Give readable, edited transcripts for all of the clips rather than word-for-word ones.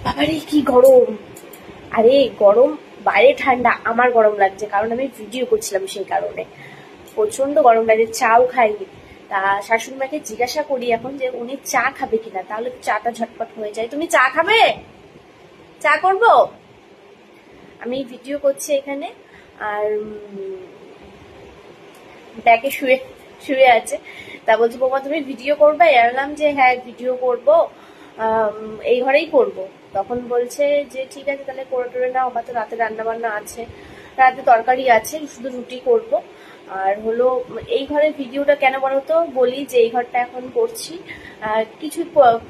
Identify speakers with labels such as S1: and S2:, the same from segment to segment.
S1: বাবারে কি গরম! আরে গরম, বাইরে ঠান্ডা, আমার গরম লাগছে কারণ আমি ভিডিও করছিলাম, সেই কারণে প্রচন্ড গরম লাগছে। চাও খাইনি। তা শাশুড়ি মাকে জিজ্ঞাসা করি এখন যে উনি চা খাবে কিনা, তাহলে চাটা ঝটপট হয়ে যায়। তুমি চা খাবে? চা করব? আমি ভিডিও করছি এখানে, আর ব্যাগে শুয়ে শুয়ে আছে। তা বলছি বৌমা তুমি ভিডিও করবে? এলাম যে হ্যাঁ ভিডিও করব, এই ঘরেই করব। তখন বলছে যে ঠিক আছে তাহলে করে টোরে নাও, আবার তো রাতে রান্না বান্না আছে, রাতে তরকারি আছে, শুধু রুটি করব। আর হলো এই ঘরের ভিডিওটা কেন বলতো বলি, যে এই ঘরটা এখন করছি কিছু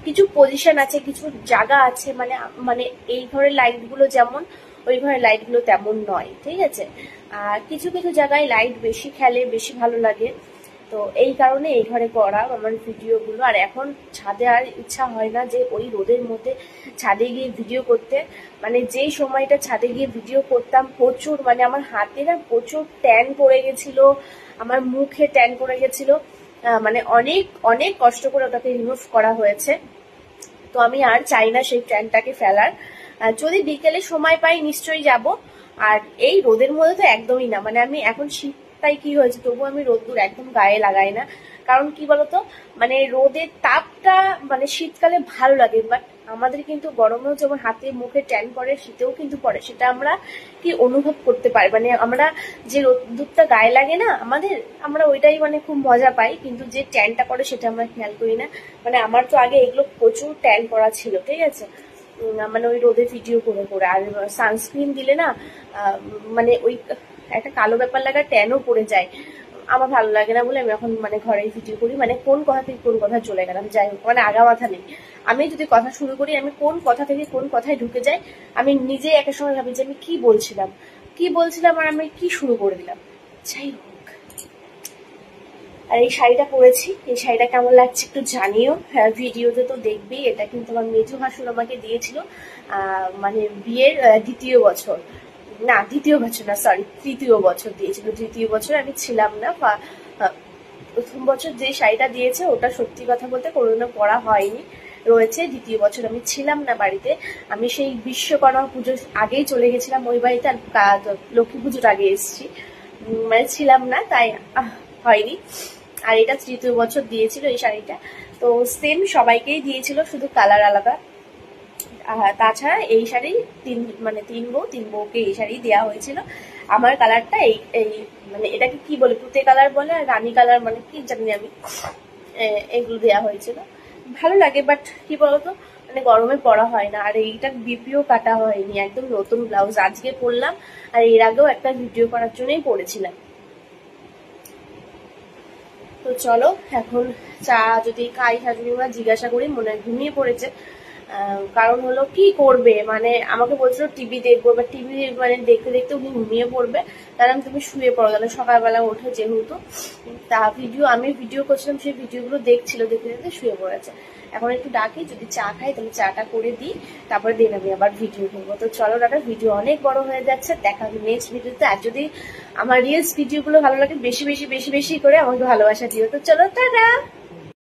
S1: কিছু পজিশন আছে, কিছু জায়গা আছে, মানে মানে এই ঘরের লাইট গুলো যেমন ওই ঘরের লাইট গুলো তেমন নয়, ঠিক আছে। আর কিছু কিছু জায়গায় লাইট বেশি খেলে, বেশি ভালো লাগে। তো এই কারণে এই ঘরে করা আমার ভিডিওগুলো। আর এখন ছাদে আর ইচ্ছা হয় না যে ওই রোদের মধ্যে ছাদে গিয়ে ভিডিও করতে। মানে যেই সময়টা ছাদে গিয়ে ভিডিও করতাম প্রচুর, মানে আমার হাতে না প্রচুর ট্যান পড়ে গেছিল, আমার মুখে ট্যান পড়ে গেছিল, মানে অনেক অনেক কষ্ট করে ওটাকে রিমুভ করা হয়েছে। তো আমি আর চাই না সেই ট্যানটাকে ফেলার। যদি বিকেলে সময় পাই নিশ্চয়ই যাব। আর এই রোদের মধ্যে তো একদমই না, মানে আমি এখন শীতটাই কি হয়েছে তবু আমি রোদ্দুর একদম গায়ে লাগাই না। কারণ কি বলতো, মানে রোদের তাপটা মানে শীতকালে ভালো লাগে, বাট আমাদের কিন্তু গরমেও যেমন হাতে মুখে ট্যান পড়ে, শীতেও কিন্তু পড়ে, সেটা আমরা কি অনুভব করতে পারি। মানে আমরা যে রোদ্দুরটা গায়ে লাগে না আমাদের, আমরা ওইটাই মানে খুব মজা পাই, কিন্তু যে ট্যানটা পড়ে সেটা আমরা খেয়াল করি না। মানে আমার তো আগে এগুলো প্রচুর ট্যান পড়া ছিল, ঠিক আছে, মানে ওই রোদে ভিডিও করে করে। আর সানস্ক্রিন দিলে না মানে ওই একটা কালো ব্যাপার লাগা, ট্যানও পড়ে যায়। আমার ভালো লাগে না বলে আমি এখন মানে ঘরেই ভিডিও করি। মানে কোন কথা থেকে কোন কথা চলে গেলাম, যাই হোক, মানে আগা মাথা নেই। আমি যদি কথা শুরু করি, আমি কোন কথা থেকে কোন কথায় ঢুকে যাই আমি নিজেই একের সময় ভাবি যে আমি কি বলছিলাম আর আমি কি শুরু করে দিলাম। যাই হোক, আর এই শাড়িটা পরেছি, এই শাড়িটা কেমন লাগছে একটু জানিও। হ্যাঁ, ভিডিওতে তো দেখবেই। এটা কিন্তু আমার মেজো ভাসুর আমাকে দিয়েছিল, মানে বিয়ের দ্বিতীয় বছর না, সরি, তৃতীয় বছর দিয়েছিল। তৃতীয় বছর আমি ছিলাম না, প্রথম বছর যে শাড়িটা দিয়েছে ওটা সত্যি কথা বলতে কোনোদিনও পরা হয়নি, রয়েছে। দ্বিতীয় বছর আমি ছিলাম না বাড়িতে, আমি সেই বিশ্বকর্মা পুজোর আগেই চলে গেছিলাম ওই বাড়িতে, আর লক্ষ্মী পুজোর আগে এসেছি, মানে ছিলাম না, তাই হয়নি। আর এটা তৃতীয় বছর দিয়েছিল এই শাড়িটা। তো সেম সবাইকেই দিয়েছিল, শুধু কালার আলাদা। তাছাড়া এই শাড়ি তিন বউকে এই শাড়ি দেওয়া হয়েছিল। আমার কালারটা এই এই মানে এটাকে কি বলে, তুতে কালার বলে, আর রানী কালার মানে কি জানি আমি, এগুলো দেওয়া হয়েছিল। ভালো লাগে, বাট কি বলতো মানে গরমে পরা হয় না। আর এইটা বিপিও কাটা হয়নি, একদম নতুন ব্লাউজ আজকে পরলাম। আর এর আগেও একটা ভিডিও করার জন্যই পরেছিলাম। তো চলো এখন চা যদি খাই, শাশুড়ি মা জিজ্ঞাসা করি, মনে হয় ঘুমিয়ে পড়েছে। কারণ হলো কি করবে, মানে আমাকে বলছিল টিভি দেখবো, বা টিভি মানে দেখতে দেখতে উনি ঘুমিয়ে পড়বে, কারণ তুমি শুয়ে পড়ো, তাহলে সকালবেলা ওঠে যেহেতু। তা আমি ভিডিও করছিলাম, সেই ভিডিওগুলো দেখতে দেখতে শুয়ে পড়েছে। এখন একটু ডাকি, যদি চা খাই তাহলে চাটা করে দিই, তারপরে দিন আমি আবার ভিডিও করবো। তো চলো দাদা, ভিডিও অনেক বড় হয়ে যাচ্ছে, দেখা হবে নেক্সট ভিডিওতে। আর যদি আমার রিলস ভিডিওগুলো ভালো লাগে বেশি বেশি বেশি বেশি করে আমাকে ভালোবাসা দিও। তো চলো টাটা।